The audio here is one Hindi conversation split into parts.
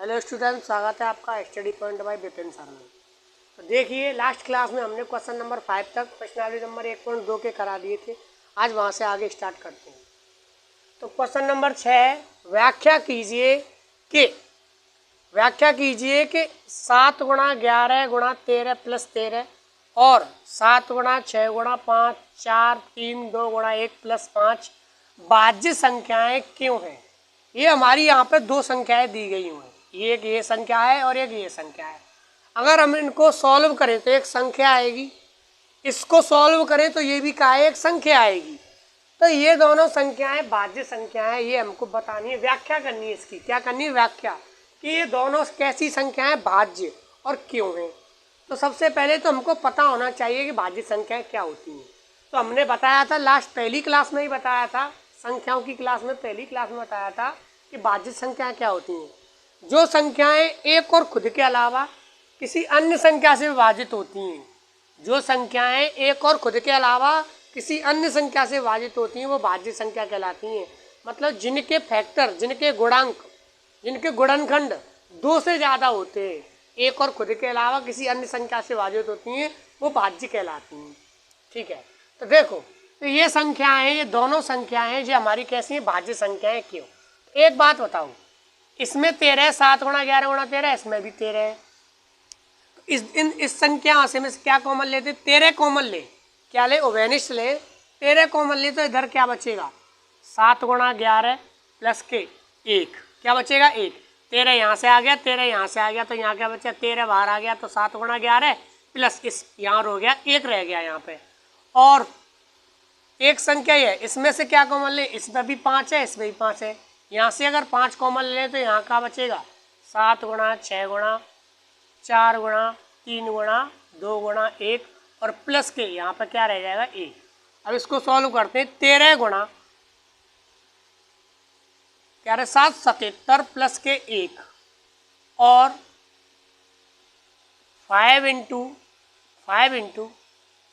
हेलो स्टूडेंट, स्वागत है आपका study point by Vipin sir में। तो देखिए, लास्ट क्लास में हमने क्वेश्चन नंबर 5 तक प्रश्नावली नंबर 1.2 के करा दिए थे। आज वहाँ से आगे स्टार्ट करते हैं। तो क्वेश्चन नंबर 6, व्याख्या कीजिए कि 7 गुणा 11 गुणा 13 प्लस 13 और 7 गुणा 6 गुणा 5 4 3 2 गुणा 1 प्लस 5 भाज्य संख्याएं क्यों हैं। ये हमारी यहाँ पे दो संख्याएं दी गई हुई हैं, एक ये संख्या है और एक ये संख्या है। अगर हम इनको सॉल्व करें तो एक संख्या आएगी, इसको सॉल्व करें तो ये भी क्या है, एक संख्या आएगी। तो ये दोनों संख्याएं भाज्य संख्याएं, ये हमको बतानी है, व्याख्या करनी है इसकी। क्या करनी है? व्याख्या कि ये दोनों कैसी संख्याएं भाज्य और क्यों हैं। तो सबसे पहले तो हमको पता होना चाहिए कि भाज्य संख्याएं क्या होती हैं। तो हमने बताया था लास्ट पहली क्लास में ही बताया था, संख्याओं की क्लास में पहली क्लास में बताया था कि भाज्य संख्याएं क्या होती हैं। जो संख्याएं एक और खुद के अलावा किसी अन्य संख्या से विभाजित होती हैं, जो संख्याएं एक और खुद के अलावा किसी अन्य संख्या से विभाजित होती हैं, वो भाज्य संख्या कहलाती हैं। मतलब जिनके फैक्टर, जिनके गुणांक, जिनके गुणनखंड 2 से ज़्यादा होते हैं, एक और खुद के अलावा किसी अन्य संख्या से विभाजित होती हैं, वो भाज्य कहलाती हैं। ठीक है, तो देखो, तो ये संख्याएं, ये दोनों संख्याएं जो हमारी कैसी हैं, भाज्य संख्याएं क्यों। एक बात बताओ, इसमें 13 7 गुणा 11 गुणा 13, इसमें भी 13 है। इस संख्या से में क्या कॉमन लेते? 13 कॉमन ले, क्या ले? ओवेनिश ले। 13 कॉमन ले तो इधर क्या बचेगा? 7 गुणा 11 प्लस के 1, क्या बचेगा? 1। 13 यहाँ से आ गया, 13 यहाँ से आ गया, तो यहाँ क्या बचा? 13 बाहर आ गया, तो 7 गुणा 11 प्लस इस यहाँ हो गया 1 रह गया यहाँ पे। और एक संख्या है, इसमें से क्या कॉमन ले? इसमें भी 5 है, इसमें भी 5 है। यहाँ से अगर 5 कॉमन ले तो यहाँ का बचेगा 7 गुणा 6 गुणा 4 गुणा 3 गुणा 2 गुणा 1 और प्लस के यहाँ पर क्या रह जाएगा? 1। अब इसको सॉल्व करते हैं। 13 गुणा क्या रहे? 7 77 प्लस के 1 और 5 इंटू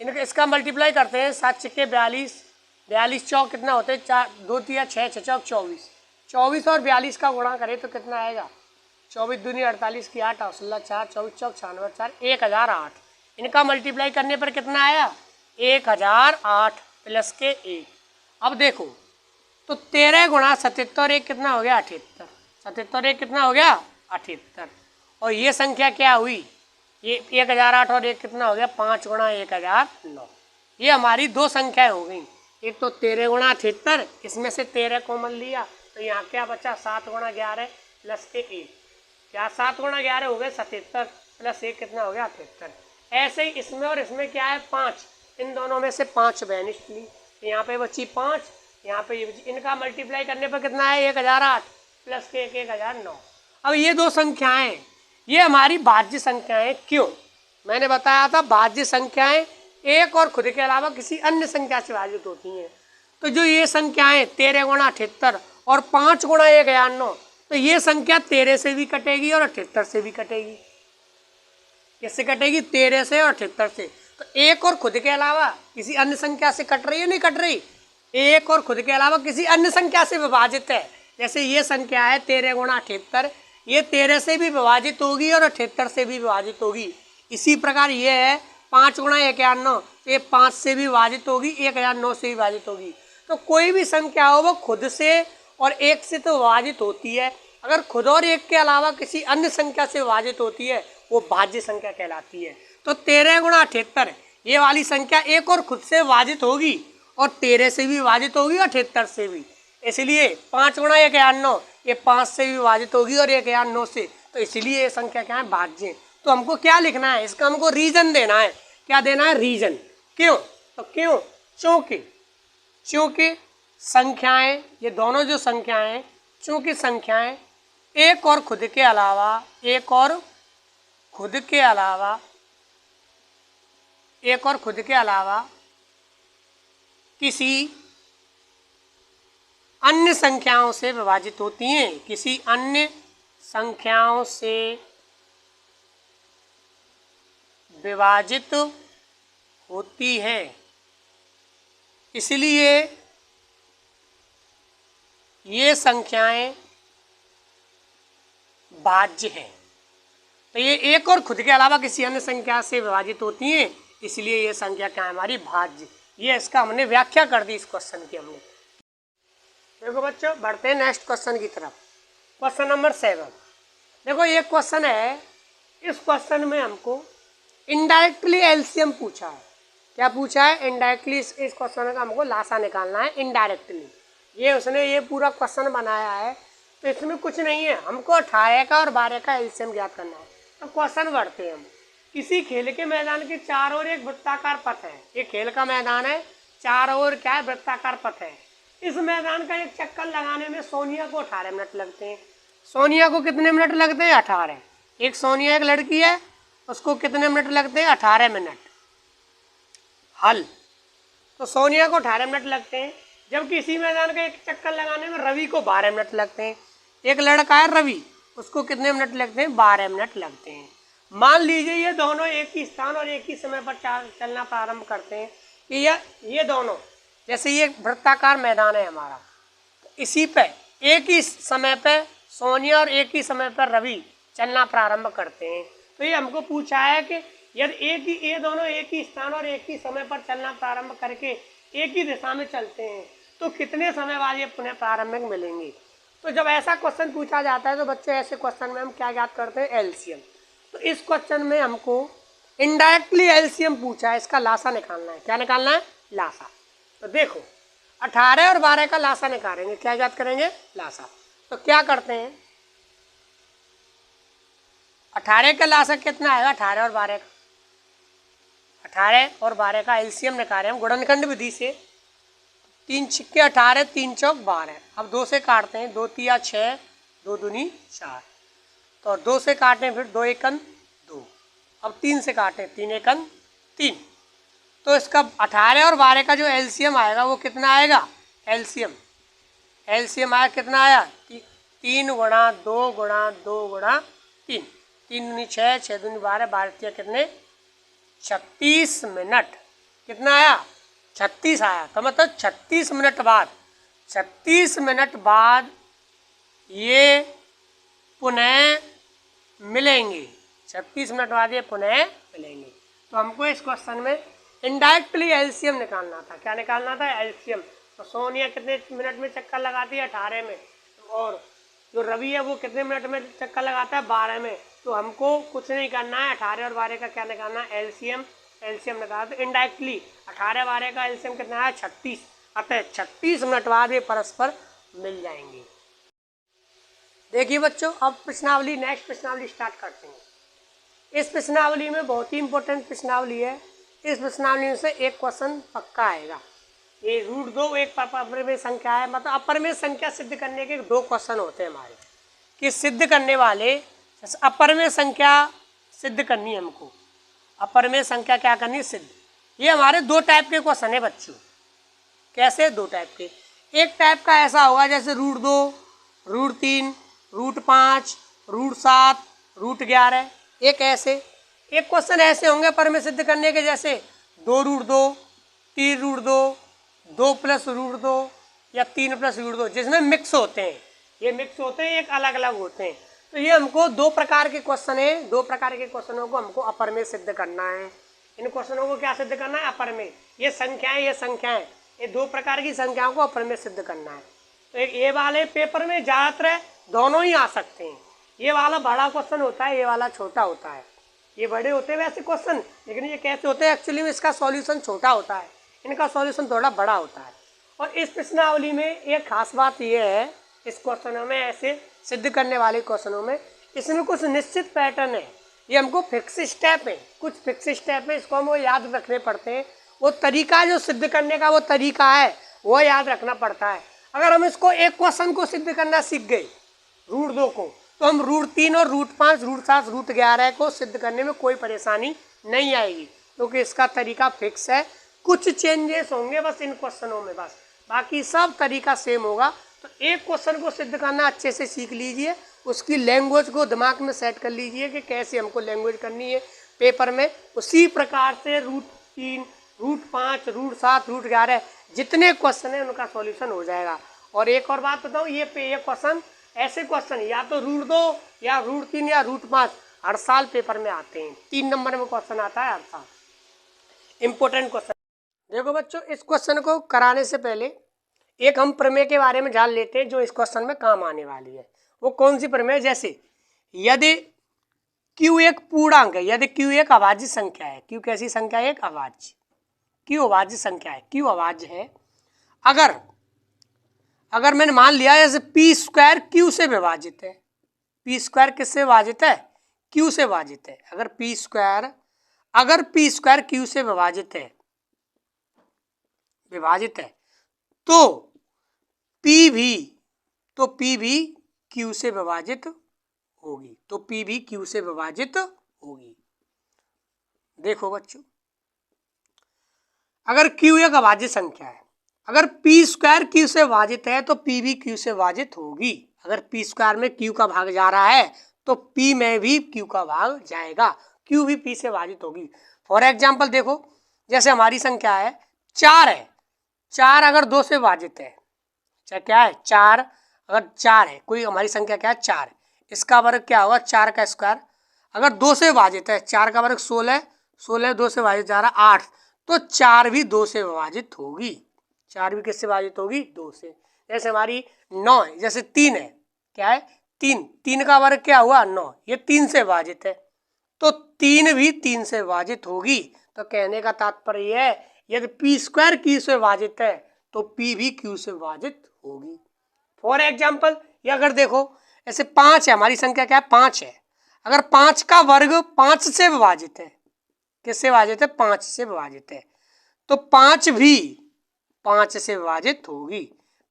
इनका इसका मल्टीप्लाई करते हैं। 7 छक्के 42, 42 चौक कितना होते हैं? 4 2 3 6 6 चौक 24, 24 और 42 का गुणा करें तो कितना आएगा? 24 दूनी 48 की 8 और 16 4 24 चौक 96 4 1008। इनका मल्टीप्लाई करने पर कितना आया? 1008 प्लस के 1। अब देखो, तो 13 गुणा 77 1 कितना हो गया? 78। 77 1 कितना हो गया? 78। और ये संख्या क्या हुई? ये 1008 और 1 कितना हो गया? 5 गुणा 1009। ये हमारी दो संख्याएं हो गई। एक तो 13 गुणा 78, इसमें से 13 कॉमन लिया तो यहाँ क्या बचा? 7 गुणा 11 प्लस के 1, क्या 7 गुणा 11 हो गए 77 प्लस 1 कितना हो गया? 78। ऐसे ही इसमें और इसमें क्या है? 5। इन दोनों में से 5 बेनिश ली, तो यहाँ पे बची 5, यहाँ पे ये बची। इनका मल्टीप्लाई करने पर कितना है? 1008 प्लस के 1 1009। अब ये दो संख्याएं, ये हमारी भाज्य संख्याएं क्यों? मैंने बताया था भाज्य संख्याएं एक और खुद के अलावा किसी अन्य संख्या से विभाजित होती हैं। तो जो ये संख्याएं 13 गुणा 78 और 5 गुणा 1009, तो ये संख्या 13 से भी कटेगी और 78 से भी कटेगी। किससे कटेगी? 13 से और 78 से। तो एक और खुद के अलावा किसी अन्य संख्या से कट रही है, नहीं कट रही? एक और खुद के अलावा किसी अन्य संख्या से विभाजित है। जैसे ये संख्या है 13 गुणा 78, ये 13 से भी विभाजित होगी और 78 से भी विभाजित होगी। इसी प्रकार ये है 5 गुणा 1009, तो ये 5 से भी विभाजित होगी, 1009 से भी विभाजित होगी। तो कोई भी संख्या हो वो खुद से और एक से तो विभाजित होती है। अगर खुद और एक के अलावा किसी अन्य संख्या से विभाजित होती है, वो भाज्य संख्या कहलाती है। तो 13 गुणा 78 ये वाली संख्या एक और खुद से विभाजित होगी और 13 से भी विभाजित होगी और 78 से भी। इसलिए 5 गुणा 1009 ये 5 से भी विभाजित होगी और 1009 से। तो इसलिए ये संख्या क्या है? भाज्य। तो हमको क्या लिखना है? इसका हमको रीजन देना है। क्या देना है? रीजन। क्यों? तो क्यों? चूंकि संख्याएं, ये दोनों जो संख्याएं, चूंकि संख्याएं एक और खुद के अलावा किसी अन्य संख्याओं से विभाजित होती हैं, किसी अन्य संख्याओं से विभाजित होती है, इसलिए ये संख्याएं भाज्य है। तो ये एक और खुद के अलावा किसी अन्य संख्या से विभाजित होती हैं, इसलिए ये संख्या क्या है हमारी भाज्य। ये इसका हमने व्याख्या कर दी इस क्वेश्चन की हमने। देखो बच्चों, बढ़ते हैं नेक्स्ट क्वेश्चन की तरफ। Question number 7। देखो ये क्वेश्चन है, इस क्वेश्चन में हमको इनडायरेक्टली एलसीएम पूछा है। क्या पूछा है? इनडायरेक्टली। इस क्वेश्चन का हमको लासा निकालना है इनडायरेक्टली। ये उसने ये पूरा क्वेश्चन बनाया है, तो इसमें कुछ नहीं है, हमको 18 का और 12 का एलसीएम ज्ञात करना है। तो क्वेश्चन बढ़ते हैं हम। किसी खेल के मैदान के चारों ओर एक वृत्ताकार पथ है। ये खेल का मैदान है, चारों ओर क्या है? वृत्ताकार पथ है। इस मैदान का एक चक्कर लगाने में सोनिया को 18 मिनट लगते हैं। सोनिया को कितने मिनट लगते हैं? 18। एक सोनिया एक लड़की है, उसको कितने मिनट लगते हैं? 18 मिनट। हल। तो सोनिया को 18 मिनट लगते हैं, जबकि इसी मैदान का एक चक्कर लगाने में रवि को 12 मिनट लगते हैं। एक लड़का है रवि, उसको कितने मिनट लगते हैं? 12 मिनट लगते हैं। मान लीजिए ये दोनों एक ही स्थान और एक ही समय पर चलना प्रारंभ करते हैं कि ये दोनों, जैसे ये वृत्ताकार मैदान है हमारा, तो इसी पे एक ही समय पे सोनिया और एक ही समय पर रवि चलना प्रारंभ करते हैं। तो ये हमको पूछा है कि यदि ये दोनों एक ही स्थान और एक ही समय पर चलना प्रारंभ करके एक ही दिशा में चलते हैं तो कितने समय बाद ये पुनः प्रारंभिक मिलेंगे। तो जब ऐसा क्वेश्चन पूछा जाता है तो बच्चे ऐसे क्वेश्चन में हम क्या ज्ञात करते हैं? एलसीएम। तो इस क्वेश्चन में हमको इनडायरेक्टली एलसीएम पूछा है, इसका लासा निकालना है। क्या निकालना है? लासा। तो देखो 18 और 12 का लासा निकालेंगे। क्या ज्ञात करेंगे? लासा। तो क्या करते हैं? 18 का लासा कितना आएगा? 18 और 12 का, 18 और 12 का एलसीएम निकाले हम गुणनखंड विधि से। 3 छिक्के 18, 3 चौक 12। अब 2 से काटते हैं, 2 तिया 6, 2 दूनी 4। तो 2 से काटें, फिर 2 एकन 2। अब 3 से काटें, 3 एकन 3। तो इसका 18 और 12 का जो एलसीएम आएगा वो कितना आएगा? एलसीएम आया कितना आया? 3 गुणा 2 गुणा 2 गुणा 3। 3 दूनी 6, 6 दूनी 12, 12 कितने? 36 मिनट। कितना आया? 36 आया। तो मतलब 36 मिनट बाद, 36 मिनट बाद ये पुनः मिलेंगे। 36 मिनट बाद ये पुनः मिलेंगे। तो हमको इस क्वेश्चन में इनडायरेक्टली एलसीएम निकालना था। क्या निकालना था? एलसीएम। तो सोनिया कितने मिनट में चक्कर लगाती है? 18 में। और जो रवि है वो कितने मिनट में चक्कर लगाता है? 12 में। तो हमको कुछ नहीं करना है, 18 और 12 का क्या निकालना है? एलसीएम निकालना। तो इनडायरेक्टली 18 12 का एलसीएम कितना है? 36। अतः 36 मिनट बाद ये परस्पर मिल जाएंगे। देखिए बच्चों, अब प्रश्नावली, नेक्स्ट प्रश्नावली स्टार्ट करते हैं। इस प्रश्नावली में बहुत ही इंपॉर्टेंट प्रश्नावली है। इस प्रश्नावली से एक क्वेश्चन पक्का आएगा। ये √2 एक अपरिमेय संख्या है, मतलब अपरिमेय संख्या सिद्ध करने के 2 क्वेश्चन होते हैं हमारे, कि सिद्ध करने वाले अपरिमेय संख्या सिद्ध करनी है हमको। अपरिमेय संख्या क्या करनी है? सिद्ध। ये हमारे 2 टाइप के क्वेश्चन है बच्चों। कैसे? 2 टाइप के। एक टाइप का ऐसा होगा जैसे √2, √3, √5, √7, √11। एक ऐसे, एक क्वेश्चन ऐसे होंगे अपरिमेय सिद्ध करने के, जैसे 2√2, 3√2, 2 + √2 या 3 + √2, जिसमें मिक्स होते हैं। ये मिक्स होते हैं, एक अलग अलग होते हैं। तो ये हमको 2 प्रकार के क्वेश्चन है। 2 प्रकार के क्वेश्चनों को हमको अपरिमेय सिद्ध करना है। इन क्वेश्चनों को क्या सिद्ध करना है? अपरिमेय। ये संख्याएं, ये 2 प्रकार की संख्याओं को अपरिमेय सिद्ध करना है। तो ये वाले पेपर में ज़्यादातर दोनों ही आ सकते हैं। ये वाला बड़ा क्वेश्चन होता है, ये वाला छोटा होता है। ये बड़े होते हैं वैसे क्वेश्चन, लेकिन ये कैसे होते हैं? एक्चुअली में इसका सॉल्यूशन छोटा होता है, इनका सॉल्यूशन थोड़ा बड़ा होता है। और इस प्रश्नावली में एक खास बात ये है, इस क्वेश्चनों में, ऐसे सिद्ध करने वाले क्वेश्चनों में, इसमें कुछ निश्चित पैटर्न है। ये हमको फिक्स स्टेप है, कुछ फिक्स स्टेप है, इसको हमको याद रखने पड़ते हैं। वो तरीका जो सिद्ध करने का वो तरीका है, वो याद रखना पड़ता है। अगर हम इसको एक क्वेश्चन को सिद्ध करना सीख गए, √2 को, तो हम √3 और √5, √7, √11 को सिद्ध करने में कोई परेशानी नहीं आएगी, क्योंकि इसका तरीका फिक्स है। कुछ चेंजेस होंगे बस इन क्वेश्चनों में, बस बाकी सब तरीका सेम होगा। तो एक क्वेश्चन को सिद्ध करना अच्छे से सीख लीजिए, उसकी लैंग्वेज को दिमाग में सेट कर लीजिए कि कैसे हमको लैंग्वेज करनी है पेपर में। उसी प्रकार से √3, √5, √7, √11 जितने क्वेश्चन हैं उनका सॉल्यूशन हो जाएगा। और एक और बात बताऊँ, ये क्वेश्चन ऐसे क्वेश्चन या तो रूट 2 या रूट 3 या रूट 5 हर साल पेपर में आते हैं। 3 नंबर में क्वेश्चन आता है हर साल, इंपॉर्टेंट क्वेश्चन। देखो बच्चों, इस क्वेश्चन को कराने से पहले एक हम प्रमेय के बारे में जान लेते हैं जो इस क्वेश्चन में काम आने वाली है। वो कौन सी प्रमेय? जैसे यदि Q एक पूर्णांक है, यदि Q एक अभाज्य संख्या है, Q कैसी संख्या है? एक अभाज्य, Q अभाज्य संख्या है, Q अभाज्य है। अगर मैंने मान लिया जैसे पी स्क्वायर Q से विभाजित है, पी स्क्वायर किससे विभाजित है? Q से विभाजित है। अगर पी स्क्वायर Q से विभाजित है तो P भी Q से विभाजित होगी, देखो बच्चों, अगर Q एक अभाज्य संख्या है, अगर P स्क्वायर Q से विभाजित है तो P भी Q से विभाजित होगी। अगर P स्क्वायर में Q का भाग जा रहा है तो P में भी Q का भाग जाएगा, Q भी P से विभाजित होगी। फॉर एग्जाम्पल देखो, जैसे हमारी संख्या है 4 है, 4 अगर 2 से विभाजित है, चाहे क्या है 4, अगर 4 है, कोई हमारी संख्या क्या है 4, इसका वर्ग क्या होगा? 4 का स्क्वायर। अगर 2 से विभाजित है, 4 का वर्ग 16, 16 2 से विभाजित जा रहा 8, तो 4 भी 2 से विभाजित होगी। 4 भी किससे विभाजित होगी? 2 से। जैसे हमारी 9 है, जैसे 3 है, क्या है 3, 3 का वर्ग क्या हुआ? 9, ये 3 से विभाजित है तो 3 भी 3 से विभाजित होगी। तो कहने का तात्पर्य है यदि P स्क्वायर Q से विभाजित है तो P भी Q से विभाजित होगी। फॉर एग्जाम्पल ये अगर देखो, ऐसे 5 है, हमारी संख्या क्या है? 5 है। अगर 5 का वर्ग 5 से विभाजित है, किससे विभाजित है? 5 से विभाजित है, तो 5 भी 5 से विभाजित होगी,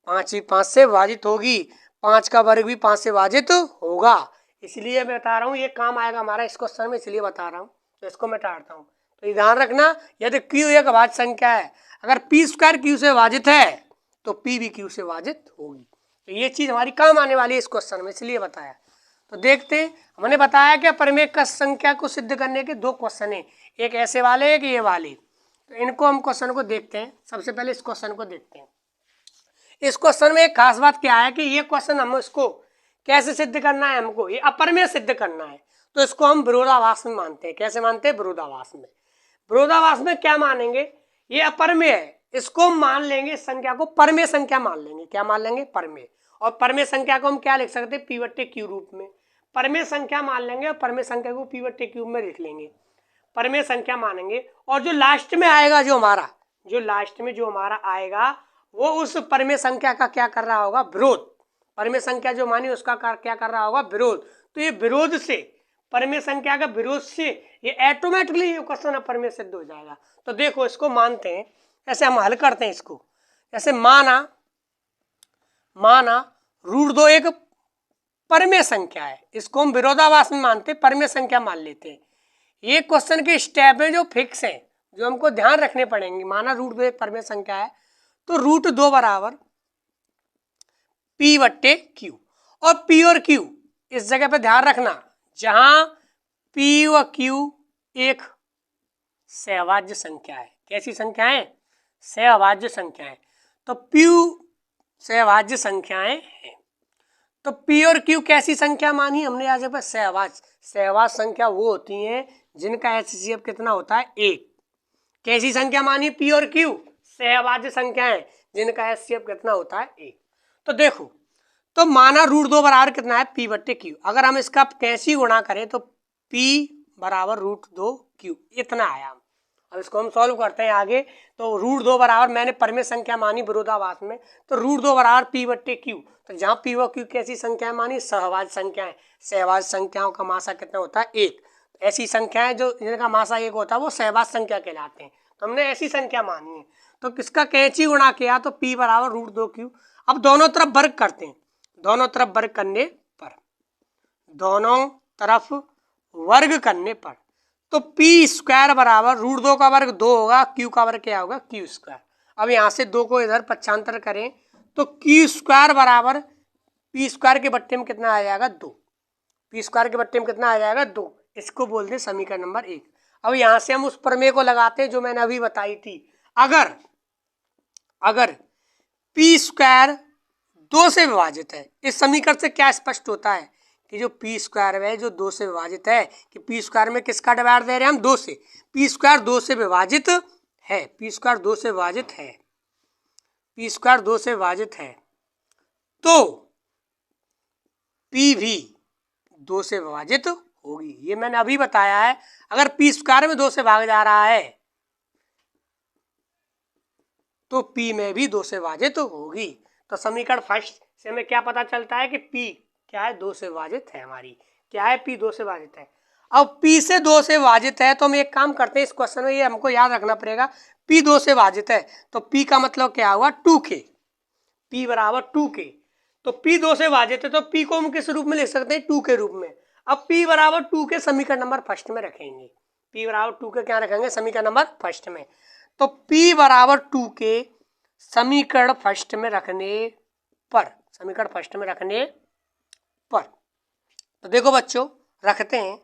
5 भी 5 से विभाजित होगी, 5 का वर्ग भी 5 से विभाजित होगा। इसलिए मैं बता रहा हूँ ये काम आएगा हमारा इस क्वेश्चन में, इसलिए बता रहा हूँ, तो इसको मैं टाड़ता हूँ। तो ये ध्यान रखना, यदि Q एक अभाज्य संख्या है, अगर P स्क्वायर Q से विभाजित है तो P भी Q से विभाजित होगी। तो ये चीज हमारी काम आने वाली है इस क्वेश्चन में, इसलिए बताया। तो देखते, हमने बताया कि प्रमेय का संख्या को सिद्ध करने के 2 क्वेश्चन है, एक ऐसे वाले एक ये वाले। तो इनको हम क्वेश्चन को देखते हैं। सबसे पहले इस क्वेश्चन को देखते हैं। इस क्वेश्चन में एक खास बात क्या है कि ये क्वेश्चन हम इसको कैसे सिद्ध करना है, हमको ये अपरमेय सिद्ध करना है, तो इसको हम विरोधाभास में मानते हैं। कैसे मानते हैं? विरोधाभास में। विरोधाभास में क्या मानेंगे? ये अपरमेय है, इसको हम मान लेंगे, इस संख्या को परमेय संख्या मान लेंगे। क्या मान लेंगे? परमेय। और परमेय संख्या को हम क्या लिख सकते हैं? P/Q रूप में परमेय संख्या मान लेंगे और परमेय संख्या को P/Q में लिख लेंगे, परमेय संख्या मानेंगे। और जो लास्ट में आएगा, जो हमारा आएगा, वो उस परमेय संख्या का क्या कर रहा होगा? विरोध। परमेय संख्या जो मानी उसका क्या कर रहा होगा? विरोध। तो ये विरोध से, परमेय संख्या का विरोध से ये ऑटोमेटिकली ये क्वेश्चन अपरमेय सिद्ध हो जाएगा। तो देखो इसको मानते हैं, ऐसे हम हल करते हैं इसको। जैसे माना √2 एक परमेय संख्या है, इसको हम विरोधाभास में मानते, परमेय संख्या मान लेते हैं। ये क्वेश्चन के स्टेप है जो फिक्स है, जो हमको ध्यान रखने पड़ेंगे। माना √2 एक परमेय संख्या है, तो √2 बराबर P/Q। और P और Q इस जगह पे ध्यान रखना, जहां P और Q एक सहभाज्य संख्या है। कैसी संख्या है? सहभाज्य संख्या है। तो P सहभाज्य संख्याएं हैं। तो P और Q कैसी संख्या मानी हमने? आज पर सहभाज्य संख्या वो होती हैं जिनका HCF कितना होता है? 1। कैसी संख्या मानी? P और Q सहभाज्य संख्याएं जिनका HCF कितना होता है? 1। तो देखो, तो माना √2 बराबर कितना है? P/Q। अगर हम इसका कैसी गुणा करें तो P बराबर √2Q इतना आया। अब इसको हम सॉल्व करते हैं आगे। तो √2 बराबर, मैंने परमेय संख्या मानी विरोधाभास में, तो √2 बराबर P/Q। तो जहाँ P और Q कैसी संख्या मानी? सहभाज्य संख्याएं। सहभाज्य संख्याओं का मासा कितना होता है? 1। ऐसी संख्याएं जो जिनका मासा 1 होता है वो सहभाज्य संख्या कहलाते हैं। तो हमने ऐसी संख्या मानी है, तो किसका कैंची गुणा किया? तो P बराबर √2Q। अब दोनों तरफ वर्ग करते हैं। दोनों तरफ वर्ग करने पर तो P स्क्वायर बराबर √2 का वर्ग 2 होगा, Q का वर्ग क्या होगा? Q square. अब यहाँ से 2 को इधर पक्षांतर करें तो Q स्क्वायर बराबर P स्क्वायर के बट्टे में कितना आ जाएगा? 2। P स्क्वायर के बट्टे में कितना आ जाएगा? 2। इसको बोलते हैं समीकरण नंबर 1। अब यहाँ से हम उस प्रमेय को लगाते हैं जो मैंने अभी बताई थी। अगर P स्क्वायर 2 से विभाजित है। इस समीकरण से क्या स्पष्ट होता है कि जो पी स्क्वायर है जो 2 से विभाजित है, कि पी स्क्वायर में किसका डिवाइड दे रहे हैं हम, 2 से। पी स्क्वायर 2 से विभाजित है, पी स्क्वायर 2 से विभाजित है, पी स्क्वायर 2 से विभाजित है, तो पी भी 2 से विभाजित होगी। ये मैंने अभी बताया है। अगर पी स्क्वायर में 2 से भाग जा रहा है तो पी में भी 2 से विभाजित होगी। तो समीकरण फर्स्ट से हमें क्या पता चलता है कि पी क्या है, 2 से विभाजित है। हमारी क्या है, पी 2 से विभाजित है। अब पी से 2 से विभाजित है तो हम एक काम करते हैं, इस क्वेश्चन में ये हमको याद रखना पड़ेगा, पी 2 से विभाजित है तो पी का मतलब क्या हुआ, 2k, पी बराबर 2k। तो पी 2 से विभाजित है तो पी को हम किस रूप में लिख सकते हैं, 2 के रूप में। अब पी बराबर 2 के समीकरण नंबर फर्स्ट में रखेंगे, पी बराबर 2 के क्या रखेंगे, समीकरण नंबर फर्स्ट में। तो पी बराबर 2 के समीकरण फर्स्ट में रखने पर, समीकरण फर्स्ट में रखने पर, तो देखो बच्चों रखते हैं,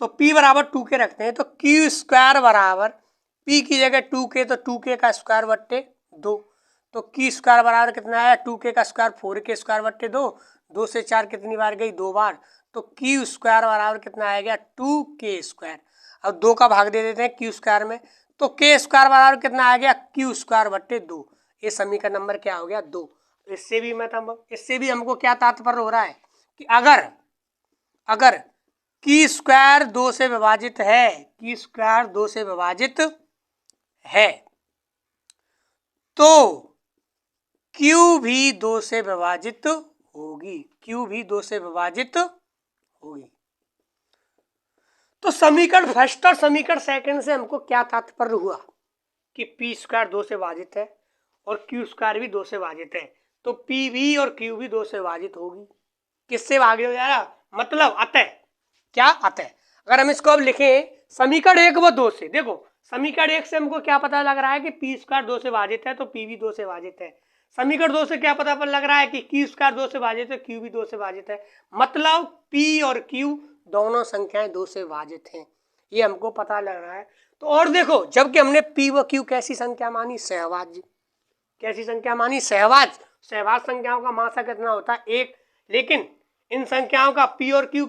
तो p बराबर 2 के रखते हैं तो q स्क्वायर बराबर p की जगह 2k, तो 2k का स्क्वायर बट्टे 2, तो q स्क्वायर बराबर कितना है, 2k का स्क्वायर 4k स्क्वायर बट्टे 2, 2 से 4 कितनी बार गई, 2 बार, तो q स्क्वायर बराबर कितना आएगा, 2k स्क्वायर। अब 2 का भाग दे देते हैं q स्क्वायर में, तो k स्क्वायर बराबर कितना आ गया, q स्क्वायर बट्टे 2। ये समीकरण नंबर क्या हो गया, 2। इससे भी हमको क्या तात्पर्य हो रहा है कि अगर की स्क्वायर 2 से विभाजित है, की स्क्वायर 2 से विभाजित है तो Q भी 2 से विभाजित होगी, Q भी 2 से विभाजित होगी। तो समीकरण फर्स्ट और समीकरण सेकंड से हमको क्या तात्पर्य हुआ कि पी स्क्वायर 2 से विभाजित है और क्यू स्क्वायर भी 2 से विभाजित है, तो पी भी और क्यू भी 2 से विभाजित होगी। किससे भागे हो यार, मतलब अतः क्या, अतः अगर हम इसको अब लिखें समीकरण 1 व 2 से, देखो समीकरण 1 से हमको क्या पता लग रहा है कि पी स्क्वायर 2 से विभाजित है तो पी भी 2 से विभाजित है। समीकरण 2 से क्या पता लग रहा है कि क्यू स्क्वायर 2 से विभाजित है, क्यू भी 2 से विभाजित है, मतलब पी और क्यू दोनों संख्याएं 2 से विभाजित हैं, ये हमको पता लग रहा है। तो और देखो, जबकि हमने पी व क्यू कैसी संख्या मानी, सहवाज्य, कैसी संख्या मानी, सहवाज्य। सहवाज्य संख्याओं का मासा कितना होता है, 1, लेकिन इन संख्याओं का पी और क्यू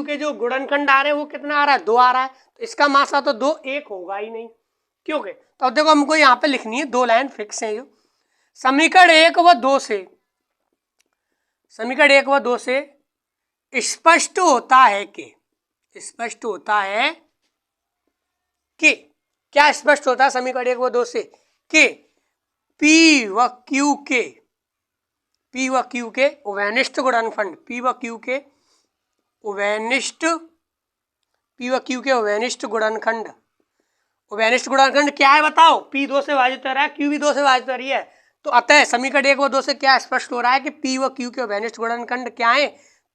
के जो गुणनखंड आ रहे हैं वो कितना आ रहा है, 2 आ रहा है, तो इसका मासा तो 2 1 होगा ही नहीं, क्योंकि तो अब देखो हमको यहाँ पे लिखनी है, 2 लाइन फिक्स है। जो समीकरण 1 व 2 से, समीकरण 1 व 2 से स्पष्ट होता है कि, स्पष्ट होता है कि, क्या स्पष्ट होता है समीकरण 1 व 2 से, कि पी व क्यू के उभयनिष्ठ गुणनखंड, पी व क्यू के उभयनिष्ठ गुणनखंड, उभयनिष्ठ गुणनखंड क्या है बताओ, पी 2 से विभाजित हो रहा है, क्यू भी 2 से विभाजित हो रही है, तो अतः समीकरण 1 व 2 से क्या स्पष्ट हो रहा है कि पी व क्यू के उभयनिष्ठ गुणनखंड क्या है,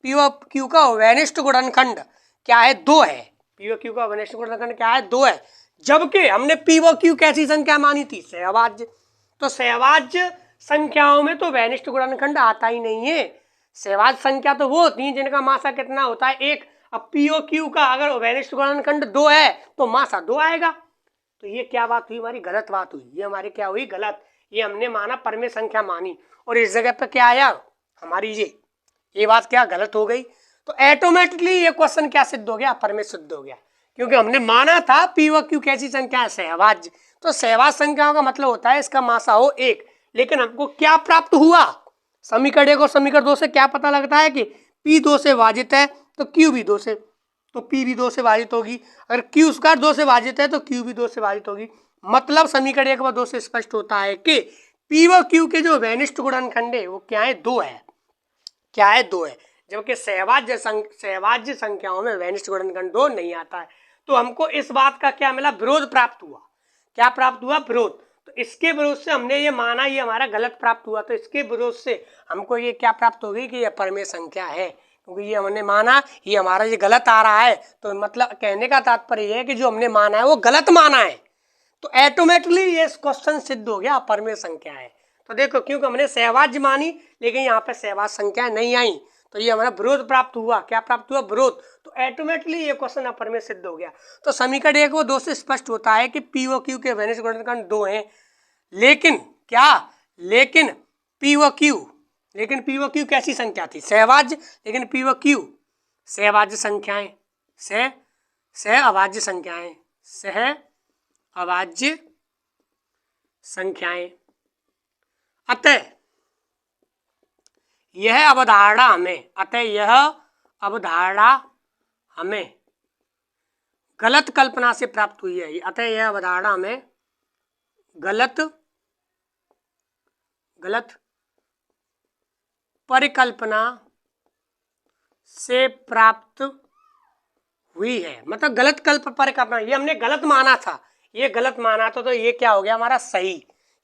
पी व क्यू का उभयनिष्ठ गुणनखंड क्या है, 2 है, पी व क्यू का उभयनिष्ठ गुणनखंड क्या है, 2 है। जबकि हमने पी व क्यू कैसी संख्या मानी थी, सहवाज्य, तो सहवाज्य संख्याओं में तो उभयनिष्ठ गुणनखंड आता ही नहीं है। सहवाज्य संख्या तो वो होती है जिनका मासा कितना होता है, 1। अब पी और क्यू का अगर उभयनिष्ठ गुणनखंड 2 है तो मासा 2 आएगा। तो ये क्या बात हुई, हमारी गलत बात हुई, ये हमारी क्या हुई, गलत। ये हमने माना परमेय संख्या मानी और इस जगह पे क्या आया, हमारी ये बात क्या गलत हो गई। तो ऑटोमेटिकली ये क्वेश्चन क्या सिद्ध हो गया, परमेय सिद्ध हो गया, क्योंकि हमने माना था पी व क्यू कैसी संख्या है, सहवाज्य। तो सहवाज्य संख्याओं का मतलब होता है इसका मासा हो 1, लेकिन हमको क्या प्राप्त हुआ, समीकरण 1 और समीकरण 2 से क्या पता लगता है कि P 2 से विभाजित है तो Q भी 2 से, तो P भी 2 से विभाजित होगी। अगर Q स्क्वायर 2 से विभाजित है तो Q भी 2 से विभाजित होगी। मतलब समीकरण 1 व 2 से स्पष्ट होता है कि P व Q के जो उभयनिष्ठ गुणनखंड है वो क्या है, 2 है, क्या है, 2 है। जबकि सहवाज्य संख्याओं में उभयनिष्ठ गुणनखंड 2 नहीं आता है। तो हमको इस बात का क्या मिला, विरोध प्राप्त हुआ। क्या प्राप्त हुआ, विरोध। तो इसके विरोध से हमने ये माना ये हमारा गलत प्राप्त हुआ, तो इसके विरोध से हमको ये क्या प्राप्त हो गई कि ये परमेय संख्या है, क्योंकि ये हमने माना ये हमारा ये गलत आ रहा है। तो मतलब कहने का तात्पर्य ये है कि जो हमने माना है वो गलत माना है, तो ऑटोमेटिकली ये क्वेश्चन सिद्ध हो गया परमेय संख्या है। तो देखो, क्योंकि हमने सहवाज्य मानी लेकिन यहाँ पे सहवाज्य संख्या नहीं आई, तो ये हमारा विरोध प्राप्त हुआ। क्या प्राप्त हुआ, विरोध। तो ऑटोमेटिकली ये क्वेश्चन अपरमेय सिद्ध हो गया। तो समीकरण 1 व 2 से स्पष्ट होता है कि पी व क्यू के उभयनिष्ठ गुणनखंड 2 हैं, लेकिन क्या, लेकिन पी व क्यू लेकिन पी व क्यू कैसी संख्या थी? सहभाज्य। लेकिन पी व क्यू सहभाज्य संख्याएं, सहअभाज्य संख्याएं, सहअभाज्य संख्याएं। अतः यह अवधारणा हमें गलत कल्पना से प्राप्त हुई है। अतः यह अवधारणा हमें गलत परिकल्पना से प्राप्त हुई है। मतलब गलत परिकल्पना, ये हमने गलत माना था, ये गलत माना था, तो ये क्या हो गया हमारा सही,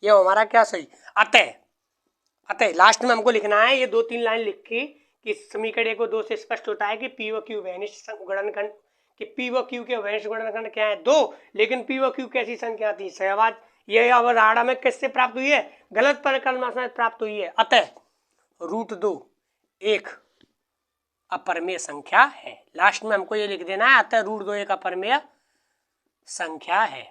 ये हमारा क्या सही। अतः लास्ट में हमको लिखना है ये 2-3 लाइन लिख के कि समीकरण को 2 से स्पष्ट होता है कि पी व क्यू वैनिष्ट गुणनखंड, कि पी व क्यू के वैनिष्ट गुणनखंड क्या है? 2। लेकिन पी व क्यू कैसी संख्या थी? सहभाज्य। यह अवधारणा में किससे प्राप्त हुई है? गलत परिकल्पना से प्राप्त हुई है। अतः √2 एक अपरिमेय संख्या है। लास्ट में हमको ये लिख देना है, अतः √2 एक अपरिमेय संख्या है।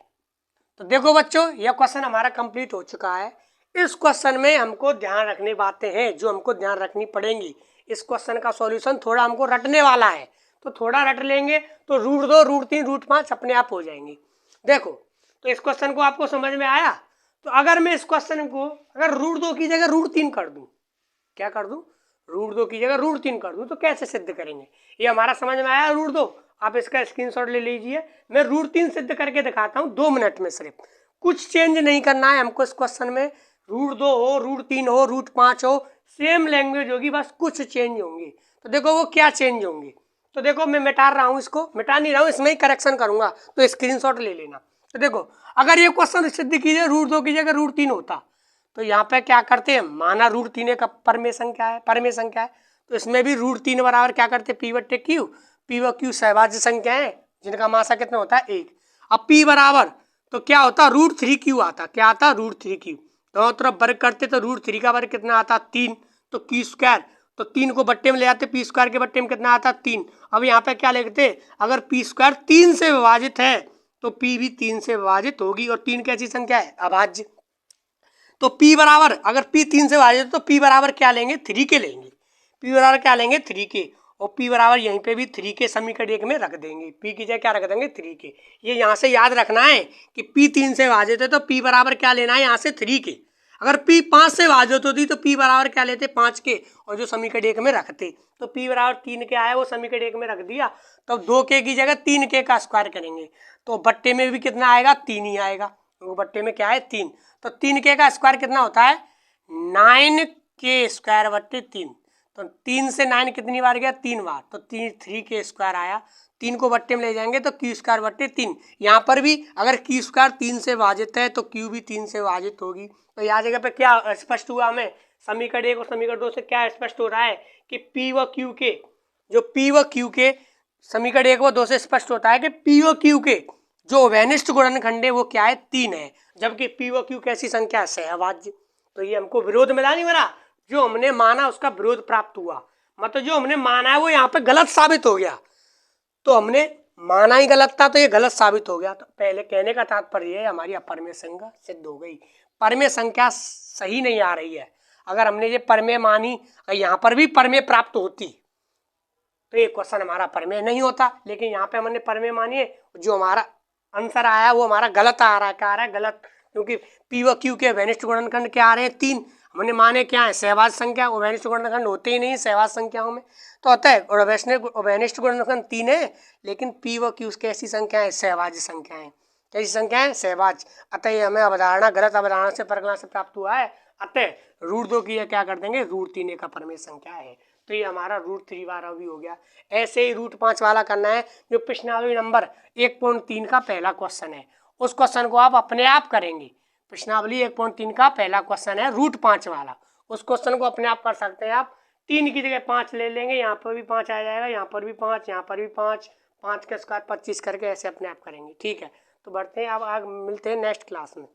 तो देखो बच्चों, यह क्वेश्चन हमारा कंप्लीट हो चुका है। इस क्वेश्चन में हमको ध्यान रखने बातें हैं जो हमको ध्यान रखनी पड़ेंगी। इस क्वेश्चन का सॉल्यूशन थोड़ा हमको रटने वाला है, तो थोड़ा रट लेंगे तो √2, √3, √5 अपने आप हो जाएंगे। देखो, तो इस क्वेश्चन को आपको समझ में आया? तो अगर मैं इस क्वेश्चन को अगर √2 की जगह √3 कर दूं, क्या कर दूं? √2 की जगह √3 कर दूं, तो कैसे सिद्ध करेंगे? ये हमारा समझ में आया √2? आप इसका स्क्रीनशॉट ले लीजिए। मैं √3 सिद्ध करके दिखाता हूँ 2 मिनट में। सिर्फ कुछ चेंज नहीं करना है हमको इस क्वेश्चन में। √2 हो, √3 हो, √5 हो, सेम लैंग्वेज होगी, बस कुछ चेंज होंगी। तो देखो वो क्या चेंज होंगी। तो देखो मैं मिटा रहा हूँ, इसको मिटा नहीं रहा हूँ, इसमें ही करेक्शन करूंगा, तो स्क्रीनशॉट ले लेना। तो देखो, अगर ये क्वेश्चन सिद्ध कीजिए √2 की जगह √3 होता, तो यहाँ पे क्या करते हैं? माना √3 एक परमेय संख्या है, तो इसमें भी √3 बराबर क्या करते? पी व क्यू। पी व क्यू सहभाज्य संख्या है जिनका मासा कितना होता है? 1। अब पी बराबर तो क्या होता? √3q आता। क्या आता? √3q। दोनों तरफ वर्ग करते तो √3 का वर्ग कितना आता? 3। तो q स्क्वायर, तो 3 को बट्टे में ले आते, पी स्क्वायर के बट्टे में कितना आता? 3। अब यहाँ पे क्या लिखते? अगर पी स्क्वायर 3 से विभाजित है तो पी भी 3 से विभाजित होगी, और 3 कैसी संख्या है? अभाज्य। तो P बराबर, अगर P 3 से विभाजित तो P बराबर क्या लेंगे? 3 के लेंगे। P बराबर क्या लेंगे? 3 के। और P बराबर यहीं पे भी 3 के समीकरण 1 में रख देंगे। P की जगह क्या रख देंगे? 3 के। ये यहाँ से याद रखना है कि P 3 से विभाजित है तो P बराबर क्या लेना है? यहाँ से 3 के। अगर P 5 से विभाजित होती तो P बराबर क्या लेते? 5 के, और जो समीकरण 1 में रखते। तो P बराबर 3 के आया, वो समीकरण 1 में रख दिया। तो 2 के की जगह 3 के का स्क्वायर करेंगे, तो बट्टे में भी कितना आएगा? 3 ही आएगा। वो बट्टे में क्या है? 3। तो 3 के का स्क्वायर कितना होता है? 9 के स्क्वायर बट्टे 3। तो 3 से 9 कितनी बार गया? 3 बार। तो 3 के स्क्वायर आया। 3 को बट्टे में ले जाएंगे तो क्यू स्क्वायर बट्टे 3। यहाँ पर भी अगर क्यू स्क्वायर 3 से विभाजित है तो क्यू भी 3 से विभाजित होगी। तो यहाँ जगह पे क्या स्पष्ट हुआ हमें? समीकरण 1 और समीकरण 2 से क्या स्पष्ट हो रहा है कि पी व क्यू के, जो पी व क्यू के समीकरण 1 व 2 से स्पष्ट होता है कि पी व क्यू के जो वैनिष्ट गुणनखंड है वो क्या है? 3 है, जबकि पी व क्यू कैसी संख्या है? सहभाज्य। तो ये हमको विरोध मिला नहीं मिला? जो हमने माना उसका विरोध प्राप्त हुआ, मतलब जो हमने माना है वो यहाँ पे गलत साबित हो गया। तो हमने माना ही गलत था तो ये गलत साबित हो गया। तो पहले कहने का तात्पर्य है हमारी अपरिमेय संख्या सिद्ध हो गई। परमेय संख्या सही नहीं आ रही है। अगर हमने ये परमेय मानी, अगर यहाँ पर भी परमेय प्राप्त होती तो ये क्वेश्चन हमारा परमेय नहीं होता। लेकिन यहाँ पे हमने परमेय मानी है, जो हमारा आंसर आया वो हमारा गलत आ रहा है। क्या आ रहा है? गलत। क्योंकि पी व क्यू के वैनिष्ट गुणनखंड क्या आ रहे हैं? 3। हमने माने क्या है? सहभाज्य संख्या। वो वैनिष्ट गुणनखंड होते ही नहीं सहभाज्य संख्याओं में। तो अतः वैनिष्ट गुणनखंड 3 है, लेकिन पी व क्यू कैसी संख्या है? सहभाज्य संख्या है। कैसी संख्या है? सहभाज्य। अतः ये हमें अवधारणा गलत अवधारणा से परिकल्पना से प्राप्त हुआ है। अतः √2 की क्या कर देंगे? √3 एक अपरिमेय संख्या है। तो ये हमारा √3 बार भी हो गया। ऐसे ही √5 वाला करना है, जो प्रश्नावली नंबर 1.3 का पहला क्वेश्चन है। उस क्वेश्चन को आप अपने आप करेंगे। प्रश्नावली 1.3 का पहला क्वेश्चन है √5 वाला। उस क्वेश्चन को अपने आप कर सकते हैं आप। 3 की जगह 5 ले लेंगे, यहाँ पर भी 5 आ जाएगा, यहाँ पर भी 5, यहाँ पर भी 5, 5 के स्क्वायर 25 करके ऐसे अपने आप करेंगे। ठीक है, तो बढ़ते हैं, अब आगे मिलते हैं नेक्स्ट क्लास में।